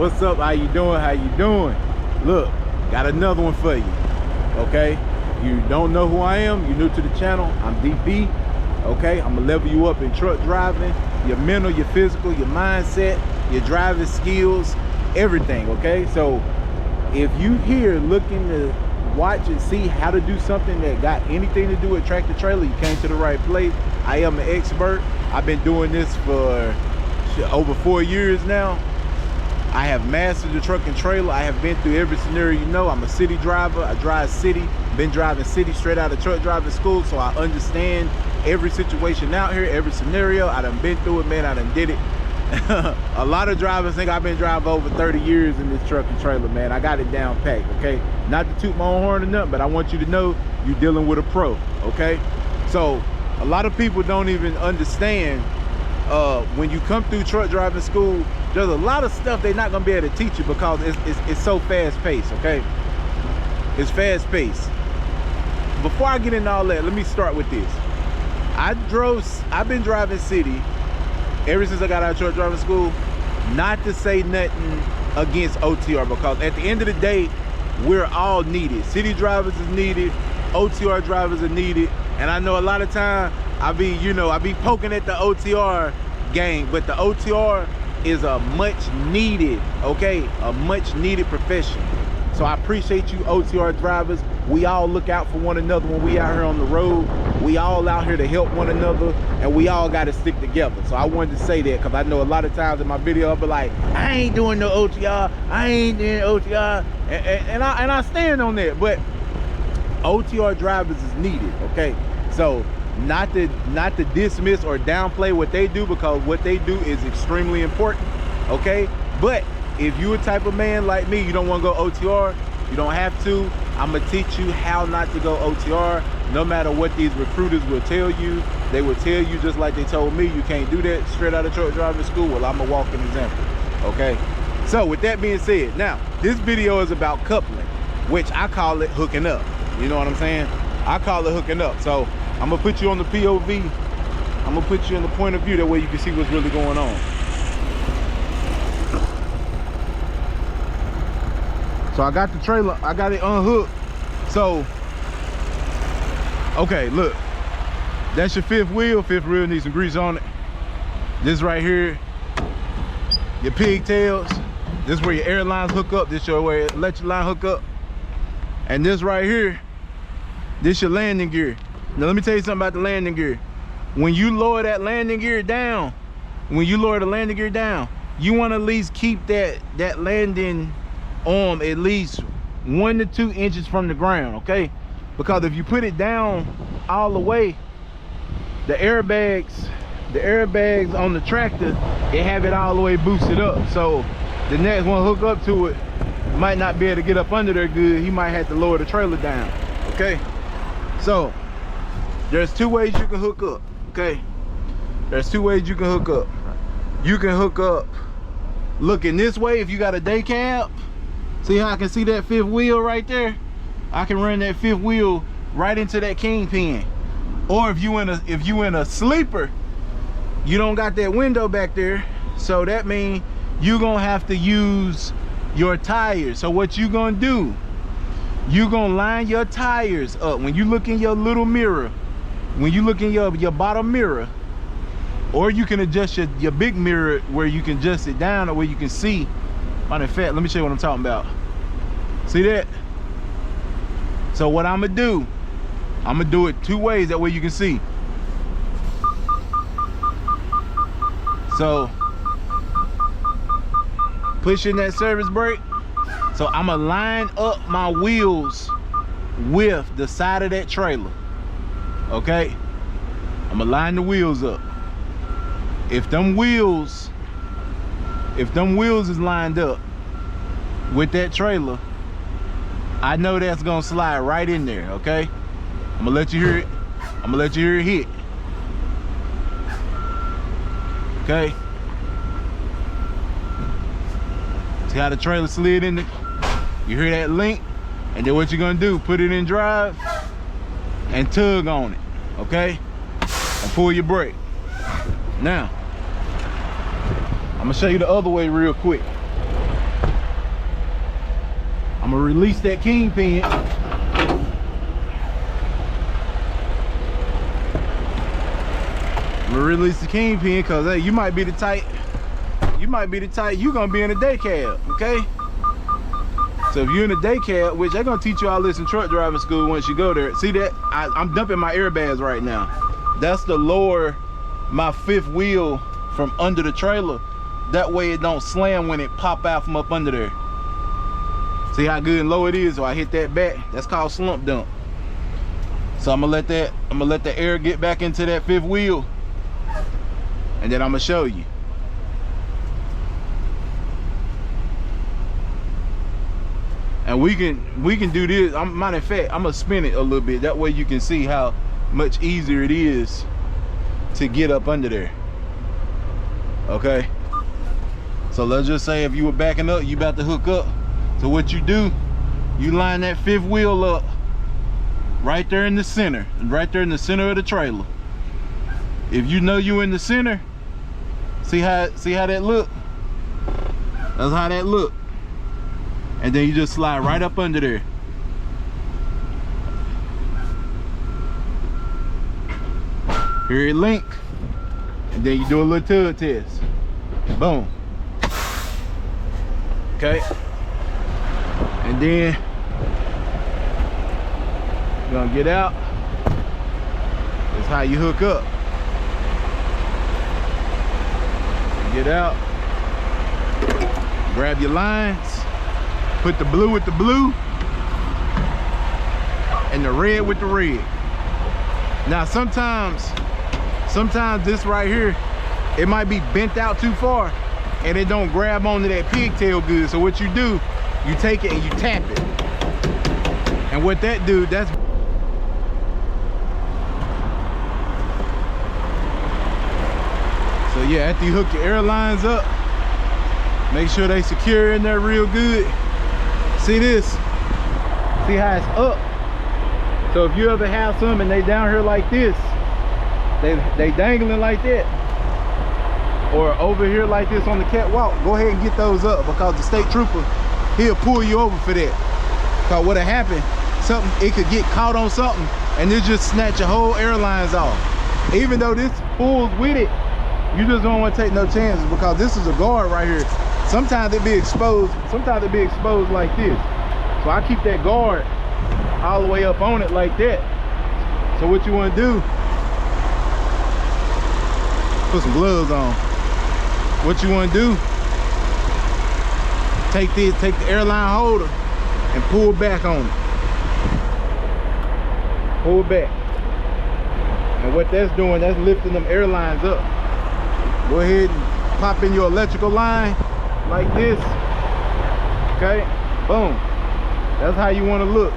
What's up? How you doing? How you doing? Look, got another one for you. Okay, you don't know who I am, you're new to the channel. I'm DP. Okay, I'm gonna level you up in truck driving, your mental, your physical, your mindset, your driving skills, everything. Okay, so if you here looking to watch and see how to do something that got anything to do with tractor trailer, you came to the right place. I am an expert. I've been doing this for over 4 years now. I have mastered the truck and trailer. I have been through every scenario you know. I'm a city driver. I drive city. Been driving city straight out of truck driving school, so I understand every situation out here, every scenario. I done been through it, man. I done did it. A lot of drivers think I've been driving over 30 years in this truck and trailer, man. I got it down packed, okay? Not to toot my own horn or nothing, but I want you to know you're dealing with a pro, okay? So a lot of people don't even understand when you come through truck driving school, there's a lot of stuff they're not gonna be able to teach you because it's so fast paced, okay? It's fast paced. Before I get into all that, let me start with this. I've been driving city ever since I got out of truck driving school. Not to say nothing against OTR, because at the end of the day, we're all needed. City drivers is needed, OTR drivers are needed, and I know a lot of time I be poking at the OTR gang, but the OTR is a much needed, okay, a much needed profession. So I appreciate you OTR drivers. We all look out for one another when we out here on the road. We all out here to help one another, and we all got to stick together. So I wanted to say that because I know a lot of times in my video I'll be like, I ain't doing no OTR, I ain't doing OTR, and I stand on that. But OTR drivers is needed, okay? So not to dismiss or downplay what they do, because what they do is extremely important, okay? But if you a type of man like me, you don't want to go OTR, you don't have to. I'm gonna teach you how not to go OTR. No matter what these recruiters will tell you, they will tell you just like they told me, you can't do that straight out of truck driving school. Well, I'm a walking example, okay? So with that being said, now this video is about coupling, which I call it hooking up. You know what I'm saying? I call it hooking up. So I'm gonna put you on the POV. I'm gonna put you in the point of view, that way you can see what's really going on. So I got the trailer, I got it unhooked. So, okay, look, that's your fifth wheel. Fifth wheel needs some grease on it. This right here, your pigtails. This is where your air lines hook up. This is where your electric line hook up. And this right here, this your landing gear. Now let me tell you something about the landing gear. When you lower that landing gear down, you want to at least keep that landing arm at least 1 to 2 inches from the ground, okay? Because if you put it down all the way, the airbags on the tractor, they have it all the way boosted up. So the next one hook up to it might not be able to get up under there good. He might have to lower the trailer down, okay? So there's 2 ways you can hook up, okay? There's 2 ways you can hook up. You can hook up looking this way if you got a day cab. See how I can see that 5th wheel right there? I can run that 5th wheel right into that kingpin. Or if you in a sleeper, you don't got that window back there, so that means you gonna have to use your tires. So what you gonna do? You gonna line your tires up. When you look in your little mirror, when you look in your bottom mirror, or you can adjust your big mirror where you can adjust it down, or where you can see. Matter of fact, let me show you what I'm talking about. See that? So what I'm gonna do it 2 ways, that way you can see. So pushing that service brake, so I'm gonna line up my wheels with the side of that trailer, okay? I'm gonna line the wheels up. If them wheels is lined up with that trailer, I know that's gonna slide right in there, okay? I'm gonna let you hear it. I'm gonna let you hear it hit. Okay? See how the trailer slid in there? You hear that link? And then what you're gonna do, put it in drive and tug on it, okay? And pull your brake. Now, I'm gonna show you the other way real quick. I'm gonna release that kingpin. I'm gonna release the kingpin because hey, you might be the type, you're gonna be in a day cab, okay? So if you're in a day cab, which they're gonna teach you all this in truck driving school once you go there. See that? I'm dumping my airbags right now. That's to lower my fifth wheel from under the trailer. That way it don't slam when it pop out from up under there. See how good and low it is? So I hit that back. That's called slump dump. So I'm gonna let the air get back into that fifth wheel, and then I'm gonna show you. And we can do this. Matter of fact, I'm gonna spin it a little bit. That way you can see how much easier it is to get up under there. Okay. So let's just say if you were backing up, you about to hook up. So what you do, you line that fifth wheel up right there in the center, right there in the center of the trailer. If you know you in the center, see how that look? That's how that look. And then you just slide right up under there. Here it link. And then you do a little tug test. Boom. Okay. And then you're gonna get out. That's how you hook up. Get out. Grab your lines. Put the blue with the blue and the red with the red. Now sometimes this right here, it might be bent out too far and it don't grab onto that pigtail good. So what you do, you take it and you tap it. And what that do, that's so yeah, after you hook your airlines up, make sure they secure in there real good. See this? See how it's up? So if you ever have some and they down here like this, they dangling like that, or over here like this on the catwalk, go ahead and get those up, because the state trooper, he'll pull you over for that. Because what'll happen, it could get caught on something and it just snatch your whole airlines off. Even though this pulls with it, you just don't want to take no chances, because this is a guard right here. Sometimes it be exposed, like this. So I keep that guard all the way up on it like that. So what you want to do, put some gloves on. What you want to do, take the airline holder and pull back on it. Pull back. And what that's doing, that's lifting them airlines up. Go ahead and pop in your electrical line like this. Okay, boom. That's how you want to look.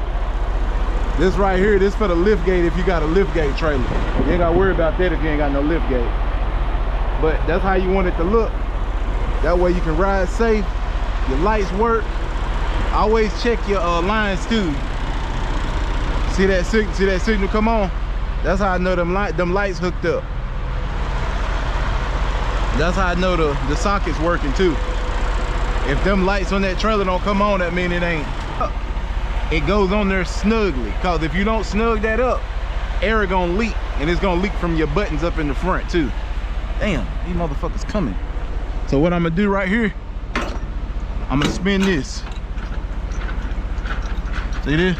This right here, this for the lift gate if you got a lift gate trailer. You ain't gotta worry about that if you ain't got no lift gate. But that's how you want it to look. That way you can ride safe, your lights work. Always check your lines too. See that signal come on? That's how I know them lights hooked up. That's how I know the socket's working too. If them lights on that trailer don't come on, that mean it ain't. It goes on there snugly, because if you don't snug that up, air gonna leak, and it's gonna leak from your buttons up in the front too. Damn, these motherfuckers coming. So what I'm gonna do right here, I'm gonna spin this. See this?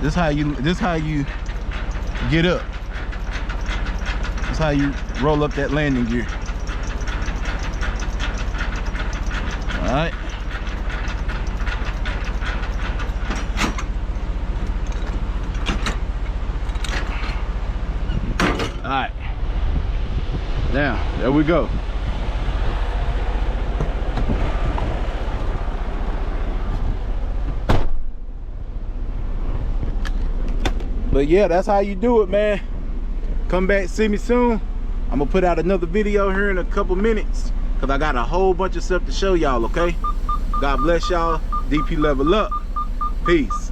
This how you get up. This how you roll up that landing gear. All right. All right. Now, there we go. But yeah, that's how you do it, man. Come back, see me soon. I'm gonna put out another video here in a couple minutes, because I got a whole bunch of stuff to show y'all, okay? God bless y'all. DP level up. Peace.